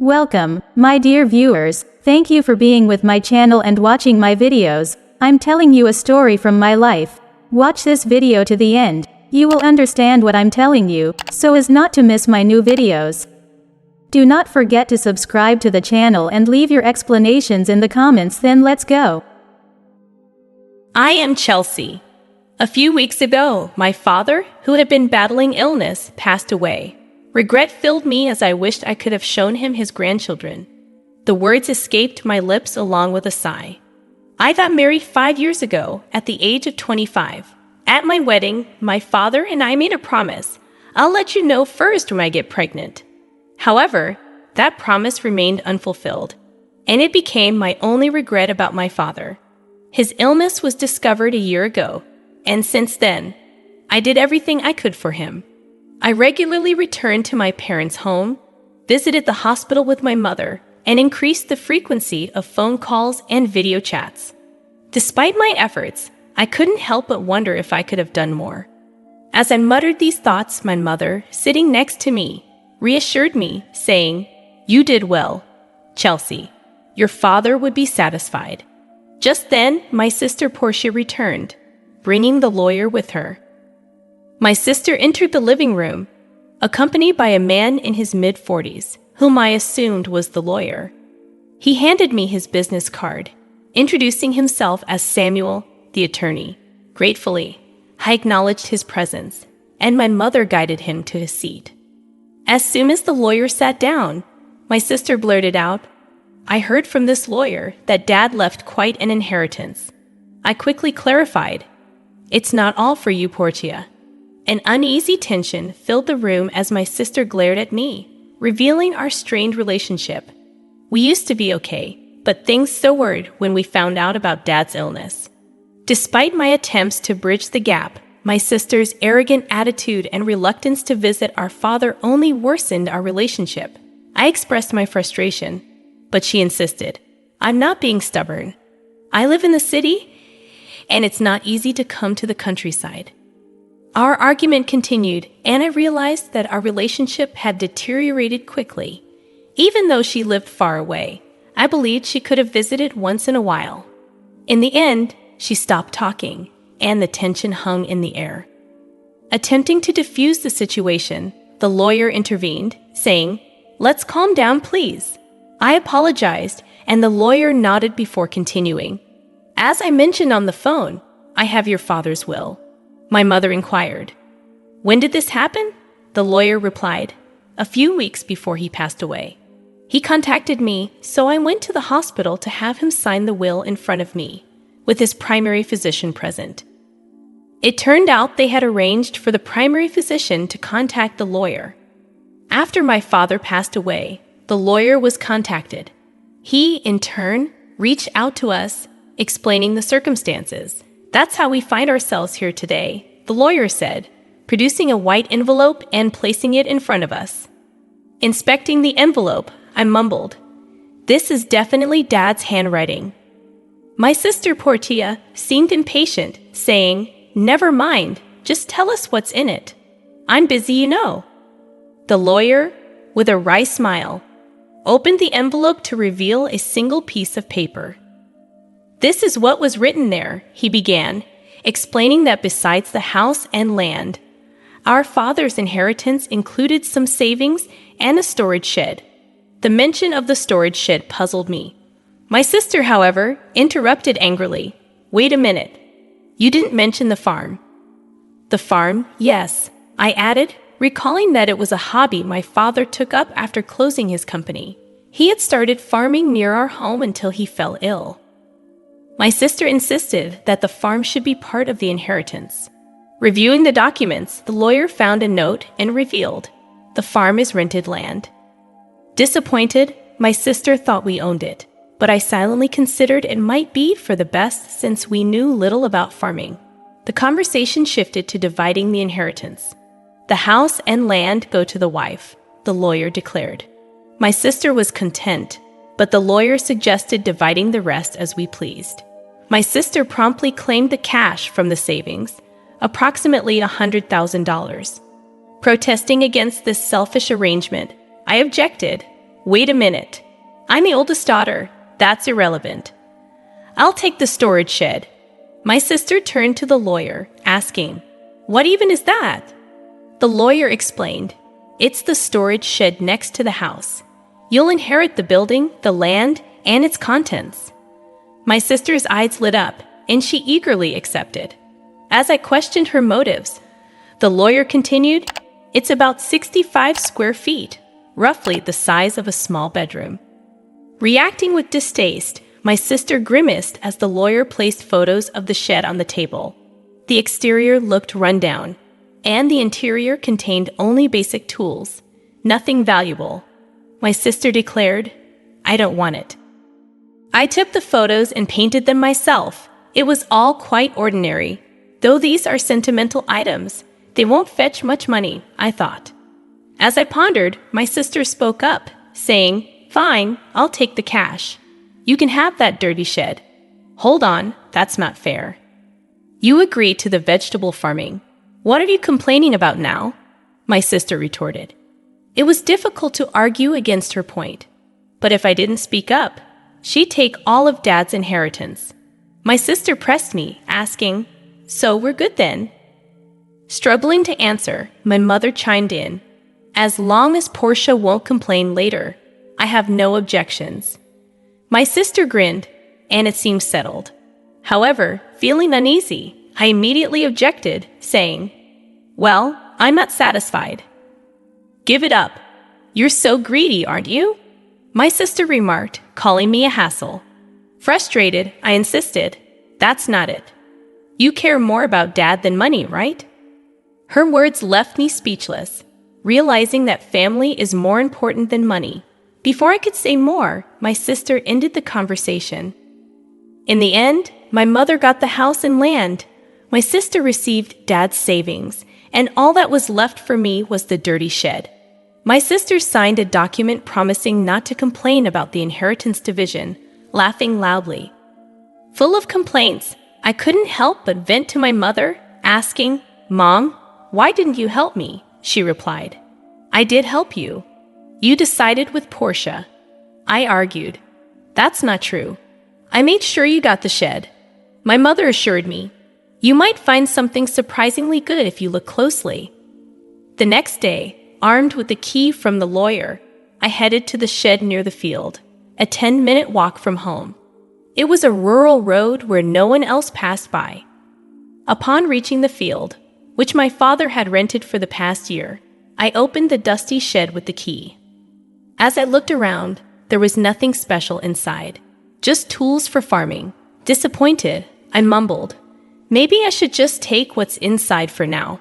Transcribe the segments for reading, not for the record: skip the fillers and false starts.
Welcome, my dear viewers. Thank you for being with my channel and watching my videos. I'm telling you a story from my life. Watch this video to the end. You will understand what I'm telling you, so as not to miss my new videos. Do not forget to subscribe to the channel and leave your explanations in the comments. Then let's go. I am Chelsea. A few weeks ago, my father, who had been battling illness, passed away. Regret filled me as I wished I could have shown him his grandchildren. The words escaped my lips along with a sigh. I got married 5 years ago at the age of 25. At my wedding, my father and I made a promise. I'll let you know first when I get pregnant. However, that promise remained unfulfilled, and it became my only regret about my father. His illness was discovered a year ago, and since then, I did everything I could for him. I regularly returned to my parents' home, visited the hospital with my mother, and increased the frequency of phone calls and video chats. Despite my efforts, I couldn't help but wonder if I could have done more. As I muttered these thoughts, my mother, sitting next to me, reassured me, saying, "You did well, Chelsea. Your father would be satisfied." Just then, my sister Portia returned, bringing the lawyer with her. My sister entered the living room, accompanied by a man in his mid-40s, whom I assumed was the lawyer. He handed me his business card, introducing himself as Samuel, the attorney. Gratefully, I acknowledged his presence, and my mother guided him to his seat. As soon as the lawyer sat down, my sister blurted out, "I heard from this lawyer that Dad left quite an inheritance." I quickly clarified, "It's not all for you, Portia." An uneasy tension filled the room as my sister glared at me, revealing our strained relationship. We used to be okay, but things soured when we found out about Dad's illness. Despite my attempts to bridge the gap, my sister's arrogant attitude and reluctance to visit our father only worsened our relationship. I expressed my frustration, but she insisted, "I'm not being stubborn. I live in the city, and it's not easy to come to the countryside." Our argument continued, and I realized that our relationship had deteriorated quickly. Even though she lived far away, I believed she could have visited once in a while. In the end, she stopped talking, and the tension hung in the air. Attempting to diffuse the situation, the lawyer intervened, saying, "Let's calm down, please." I apologized, and the lawyer nodded before continuing. "As I mentioned on the phone, I have your father's will." My mother inquired, "When did this happen?" The lawyer replied, "A few weeks before he passed away." He contacted me, so I went to the hospital to have him sign the will in front of me, with his primary physician present. It turned out they had arranged for the primary physician to contact the lawyer. After my father passed away, the lawyer was contacted. He, in turn, reached out to us, explaining the circumstances. "That's how we find ourselves here today," the lawyer said, producing a white envelope and placing it in front of us. Inspecting the envelope, I mumbled, "This is definitely Dad's handwriting." My sister Portia seemed impatient, saying, "Never mind, just tell us what's in it. I'm busy, you know." The lawyer, with a wry smile, opened the envelope to reveal a single piece of paper. "This is what was written there," he began, explaining that besides the house and land, our father's inheritance included some savings and a storage shed. The mention of the storage shed puzzled me. My sister, however, interrupted angrily. "Wait a minute. You didn't mention the farm." "The farm, yes," I added, recalling that it was a hobby my father took up after closing his company. He had started farming near our home until he fell ill. My sister insisted that the farm should be part of the inheritance. Reviewing the documents, the lawyer found a note and revealed, "The farm is rented land." Disappointed, my sister thought we owned it, but I silently considered it might be for the best since we knew little about farming. The conversation shifted to dividing the inheritance. "The house and land go to the wife," the lawyer declared. My sister was content, but the lawyer suggested dividing the rest as we pleased. My sister promptly claimed the cash from the savings, approximately $100,000. Protesting against this selfish arrangement, I objected, Wait a minute. I'm the oldest daughter. That's irrelevant. I'll take the storage shed. My sister turned to the lawyer, asking, "What even is that?" The lawyer explained, "It's the storage shed next to the house. You'll inherit the building, the land, and its contents." My sister's eyes lit up, and she eagerly accepted. As I questioned her motives, the lawyer continued, "It's about 65 square feet, roughly the size of a small bedroom." Reacting with distaste, my sister grimaced as the lawyer placed photos of the shed on the table. The exterior looked run down, and the interior contained only basic tools, nothing valuable. My sister declared, "I don't want it." I took the photos and painted them myself. It was all quite ordinary. Though these are sentimental items, they won't fetch much money, I thought. As I pondered, my sister spoke up, saying, "Fine, I'll take the cash. You can have that dirty shed." "Hold on, that's not fair. You agreed to the vegetable farming. What are you complaining about now?" My sister retorted. It was difficult to argue against her point, but if I didn't speak up, she'd take all of Dad's inheritance. My sister pressed me, asking, "So we're good then?" Struggling to answer, my mother chimed in, "As long as Portia won't complain later, I have no objections." My sister grinned, and it seemed settled. However, feeling uneasy, I immediately objected, saying, "Well, I'm not satisfied." "Give it up. You're so greedy, aren't you?" My sister remarked, calling me a hassle. Frustrated, I insisted, "That's not it. You care more about Dad than money, right?" Her words left me speechless, realizing that family is more important than money. Before I could say more, my sister ended the conversation. In the end, my mother got the house and land. My sister received Dad's savings, and all that was left for me was the dirty shed. My sister signed a document promising not to complain about the inheritance division, laughing loudly. Full of complaints, I couldn't help but vent to my mother, asking, "Mom, why didn't you help me?" She replied, "I did help you. You decided with Portia." I argued, "That's not true. I made sure you got the shed." My mother assured me, "You might find something surprisingly good if you look closely." The next day, armed with the key from the lawyer, I headed to the shed near the field, a 10-minute walk from home. It was a rural road where no one else passed by. Upon reaching the field, which my father had rented for the past year, I opened the dusty shed with the key. As I looked around, there was nothing special inside, just tools for farming. Disappointed, I mumbled, "Maybe I should just take what's inside for now."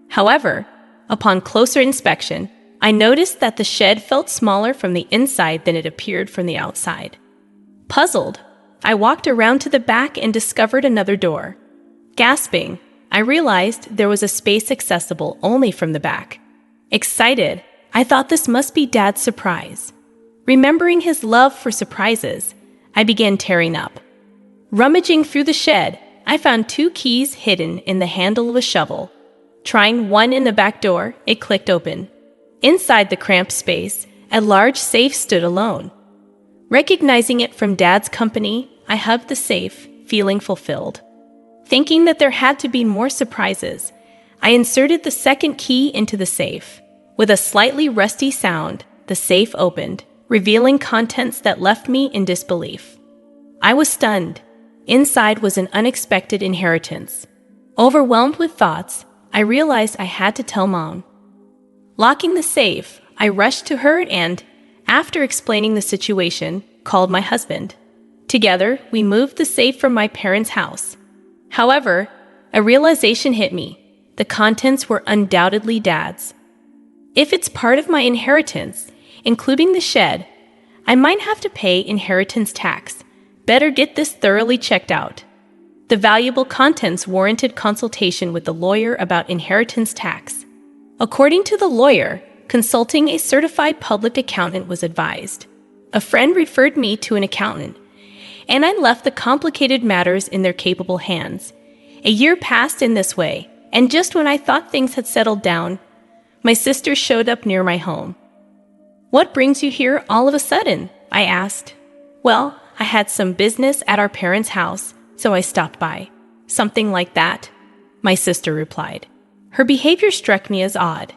However, upon closer inspection, I noticed that the shed felt smaller from the inside than it appeared from the outside. Puzzled, I walked around to the back and discovered another door. Gasping, I realized there was a space accessible only from the back. Excited, I thought this must be Dad's surprise. Remembering his love for surprises, I began tearing up. Rummaging through the shed, I found 2 keys hidden in the handle of a shovel. Trying one in the back door, it clicked open. Inside the cramped space, a large safe stood alone. Recognizing it from Dad's company, I hugged the safe, feeling fulfilled. Thinking that there had to be more surprises, I inserted the second key into the safe. With a slightly rusty sound, the safe opened, revealing contents that left me in disbelief. I was stunned. Inside was an unexpected inheritance. Overwhelmed with thoughts, I realized I had to tell Mom. Locking the safe, I rushed to her and, after explaining the situation, called my husband. Together, we moved the safe from my parents' house. However, a realization hit me. The contents were undoubtedly Dad's. If it's part of my inheritance, including the shed, I might have to pay inheritance tax. Better get this thoroughly checked out. The valuable contents warranted consultation with the lawyer about inheritance tax. According to the lawyer, consulting a certified public accountant was advised. A friend referred me to an accountant, and I left the complicated matters in their capable hands. A year passed in this way, and just when I thought things had settled down, my sister showed up near my home. "What brings you here all of a sudden?" I asked. "Well, I had some business at our parents' house, so I stopped by." "Something like that," my sister replied. Her behavior struck me as odd.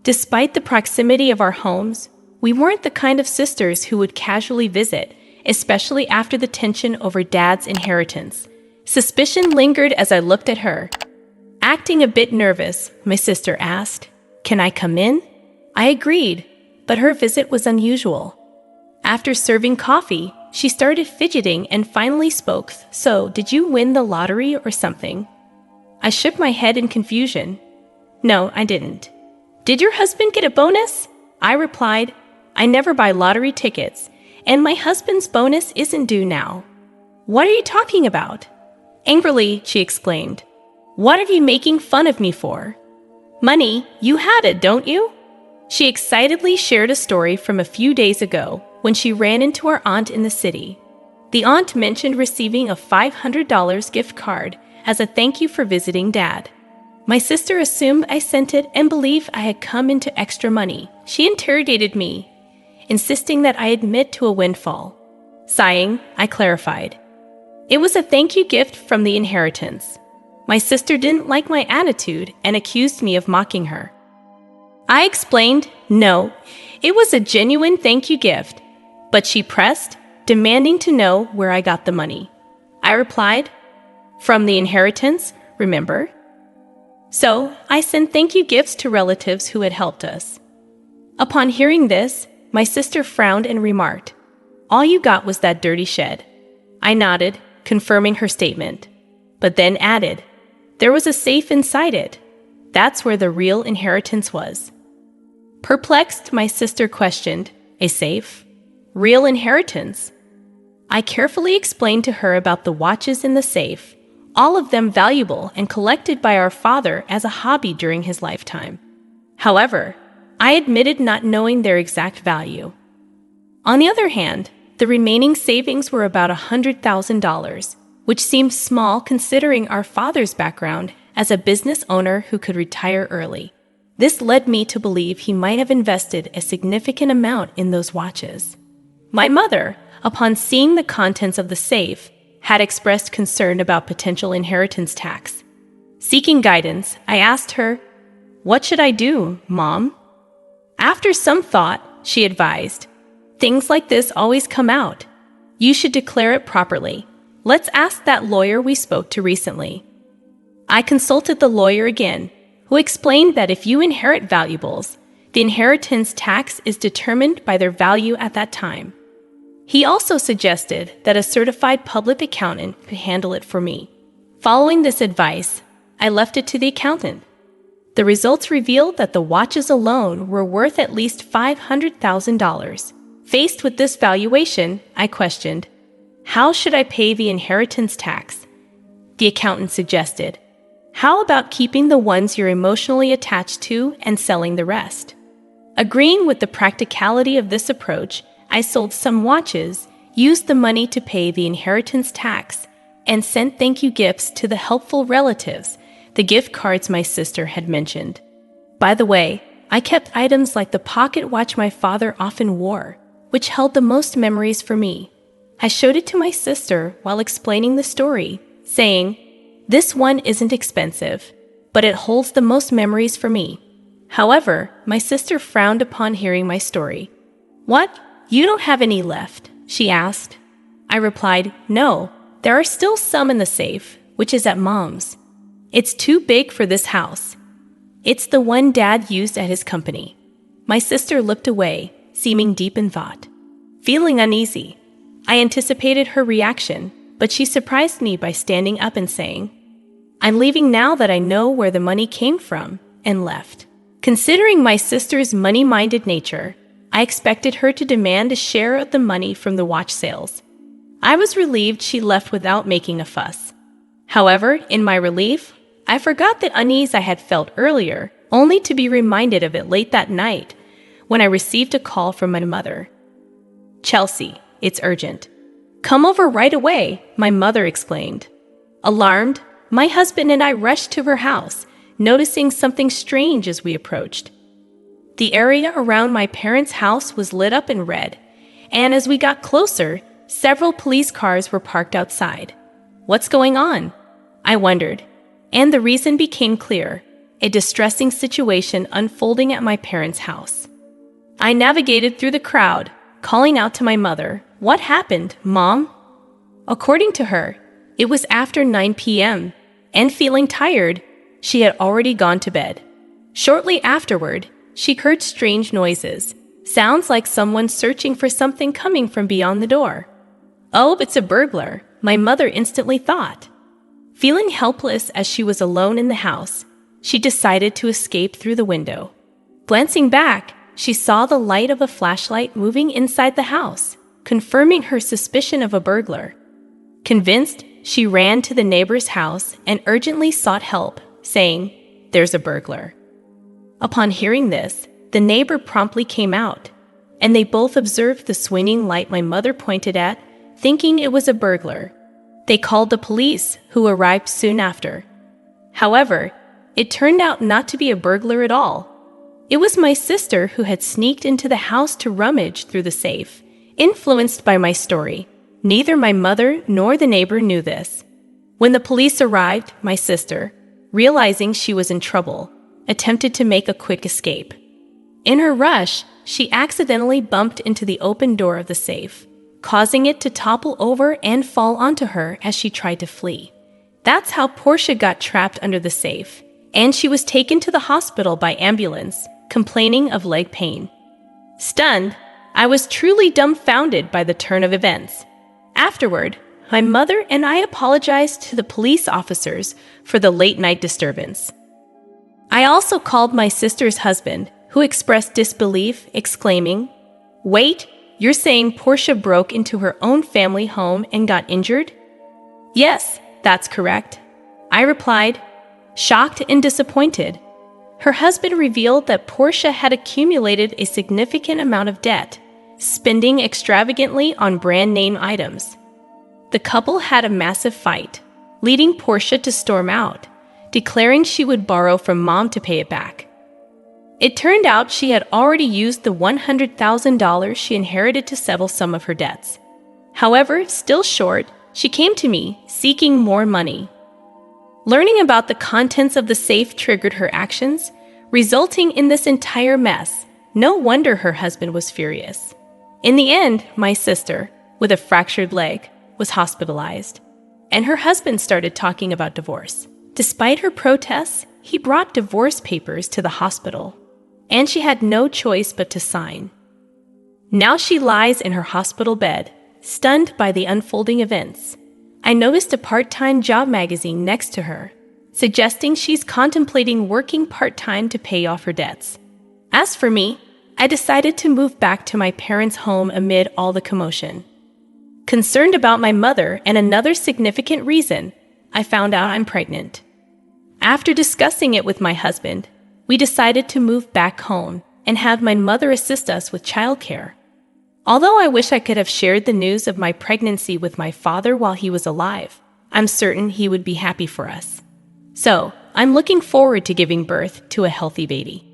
Despite the proximity of our homes, we weren't the kind of sisters who would casually visit, especially after the tension over Dad's inheritance. Suspicion lingered as I looked at her. Acting a bit nervous, my sister asked, "Can I come in?" I agreed, but her visit was unusual. After serving coffee, she started fidgeting and finally spoke. "So, did you win the lottery or something?" I shook my head in confusion. "No, I didn't." "Did your husband get a bonus?" I replied, "I never buy lottery tickets, and my husband's bonus isn't due now." "What are you talking about?" Angrily, she exclaimed. "What are you making fun of me for?" "Money, you had it, don't you?" She excitedly shared a story from a few days ago when she ran into our aunt in the city. The aunt mentioned receiving a $500 gift card as a thank you for visiting Dad. My sister assumed I sent it and believed I had come into extra money. She interrogated me, insisting that I admit to a windfall. Sighing, I clarified. It was a thank you gift from the inheritance. My sister didn't like my attitude and accused me of mocking her. I explained, no, it was a genuine thank you gift, but she pressed, demanding to know where I got the money. I replied, from the inheritance, remember? So, I sent thank you gifts to relatives who had helped us. Upon hearing this, my sister frowned and remarked, all you got was that dirty shed. I nodded, confirming her statement, but then added, there was a safe inside it. That's where the real inheritance was. Perplexed, my sister questioned, a safe? Real inheritance? I carefully explained to her about the watches in the safe, all of them valuable and collected by our father as a hobby during his lifetime. However, I admitted not knowing their exact value. On the other hand, the remaining savings were about $100,000, which seemed small considering our father's background as a business owner who could retire early. This led me to believe he might have invested a significant amount in those watches. My mother, upon seeing the contents of the safe, had expressed concern about potential inheritance tax. Seeking guidance, I asked her, what should I do, Mom? After some thought, she advised, things like this always come out. You should declare it properly. Let's ask that lawyer we spoke to recently. I consulted the lawyer again, who explained that if you inherit valuables, the inheritance tax is determined by their value at that time. He also suggested that a certified public accountant could handle it for me. Following this advice, I left it to the accountant. The results revealed that the watches alone were worth at least $500,000. Faced with this valuation, I questioned, how should I pay the inheritance tax? The accountant suggested, how about keeping the ones you're emotionally attached to and selling the rest? Agreeing with the practicality of this approach, I sold some watches, used the money to pay the inheritance tax, and sent thank you gifts to the helpful relatives, the gift cards my sister had mentioned. By the way, I kept items like the pocket watch my father often wore, which held the most memories for me. I showed it to my sister while explaining the story, saying, this one isn't expensive, but it holds the most memories for me. However, my sister frowned upon hearing my story. What? You don't have any left? She asked. I replied, no, there are still some in the safe, which is at Mom's. It's too big for this house. It's the one Dad used at his company. My sister looked away, seeming deep in thought. Feeling uneasy, I anticipated her reaction, but she surprised me by standing up and saying, I'm leaving now that I know where the money came from, and left. Considering my sister's money-minded nature, I expected her to demand a share of the money from the watch sales. I was relieved she left without making a fuss. However, in my relief, I forgot the unease I had felt earlier, only to be reminded of it late that night when I received a call from my mother. Chelsea, it's urgent. Come over right away, my mother exclaimed. Alarmed, my husband and I rushed to her house, noticing something strange as we approached. The area around my parents' house was lit up in red, and as we got closer, several police cars were parked outside. What's going on? I wondered, and the reason became clear: a distressing situation unfolding at my parents' house. I navigated through the crowd, calling out to my mother, "What happened, Mom?" According to her, it was after 9 p.m., and feeling tired, she had already gone to bed. Shortly afterward, she heard strange noises, sounds like someone searching for something coming from beyond the door. "Oh, it's a burglar," my mother instantly thought. Feeling helpless as she was alone in the house, she decided to escape through the window. Glancing back, she saw the light of a flashlight moving inside the house, confirming her suspicion of a burglar. Convinced, she ran to the neighbor's house and urgently sought help, saying, "There's a burglar." Upon hearing this, the neighbor promptly came out, and they both observed the swinging light my mother pointed at, thinking it was a burglar. They called the police, who arrived soon after. However, it turned out not to be a burglar at all. It was my sister who had sneaked into the house to rummage through the safe. Influenced by my story, neither my mother nor the neighbor knew this. When the police arrived, my sister, realizing she was in trouble, attempted to make a quick escape. In her rush, she accidentally bumped into the open door of the safe, causing it to topple over and fall onto her as she tried to flee. That's how Portia got trapped under the safe, and she was taken to the hospital by ambulance, complaining of leg pain. Stunned, I was truly dumbfounded by the turn of events. Afterward, my mother and I apologized to the police officers for the late-night disturbance. I also called my sister's husband, who expressed disbelief, exclaiming, "Wait, you're saying Portia broke into her own family home and got injured?" "Yes, that's correct," I replied, shocked and disappointed. Her husband revealed that Portia had accumulated a significant amount of debt, spending extravagantly on brand name items. The couple had a massive fight, leading Portia to storm out, declaring she would borrow from Mom to pay it back. It turned out she had already used the $100,000 she inherited to settle some of her debts. However, still short, she came to me, seeking more money. Learning about the contents of the safe triggered her actions, resulting in this entire mess. No wonder her husband was furious. In the end, my sister, with a fractured leg, was hospitalized, and her husband started talking about divorce. Despite her protests, he brought divorce papers to the hospital, and she had no choice but to sign. Now she lies in her hospital bed, stunned by the unfolding events. I noticed a part-time job magazine next to her, suggesting she's contemplating working part-time to pay off her debts. As for me, I decided to move back to my parents' home amid all the commotion. Concerned about my mother and another significant reason, I found out I'm pregnant. After discussing it with my husband, we decided to move back home and have my mother assist us with childcare. Although I wish I could have shared the news of my pregnancy with my father while he was alive, I'm certain he would be happy for us. So, I'm looking forward to giving birth to a healthy baby.